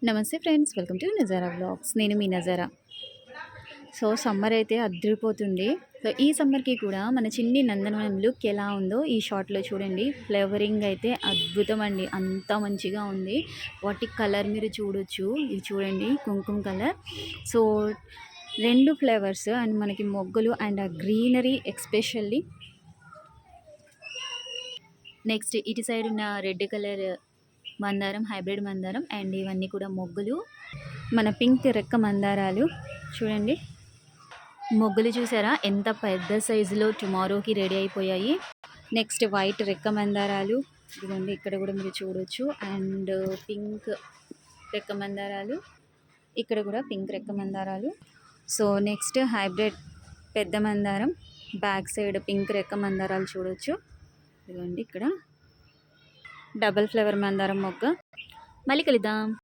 నమస్తే friends, welcome to Nazara vlogs. నేను మీ Nazara. So summer అయితే అద్దరిపోతుంది. సో ఈ సమ్మర్కి కూడా మన చిన్ని నందనవనం లుక్ ఎలా ఉందో ఈ షార్ట్లో చూడండి. ఫ్లేవరింగ్ అయితే అద్భుతం అండి, అంత మంచిగా ఉంది. వాటి కలర్ మీరు చూడొచ్చు, ఇది చూడండి కుంకుమ కలర్. సో రెండు ఫ్లేవర్స్ అండ్ మనకి మొగ్గలు అండ్ ఆ గ్రీనరీ ఎక్స్పెషల్లీ. నెక్స్ట్ ఇటు సైడ్ ఉన్న రెడ్ కలర్ మందారం, హైబ్రిడ్ మందారం అండ్ ఇవన్నీ కూడా మొగ్గులు. మన పింక్ రెక్క మందారాలు చూడండి, మొగ్గులు చూసారా ఎంత పెద్ద సైజులో టుమారోకి రెడీ అయిపోయాయి. నెక్స్ట్ వైట్ రెక్క మందారాలు ఇదిగోండి, ఇక్కడ కూడా మీరు చూడొచ్చు. అండ్ పింక్ రెక్క మందారాలు, ఇక్కడ కూడా పింక్ రెక్క మందారాలు. సో నెక్స్ట్ హైబ్రిడ్ పెద్ద మందారం, బ్యాక్ సైడ్ పింక్ రెక్క మందారాలు చూడొచ్చు. ఇదిగోండి ఇక్కడ డబల్ ఫ్లేవర్ మందారం మొగ్గ. మళ్ళీ కలుద్దాం.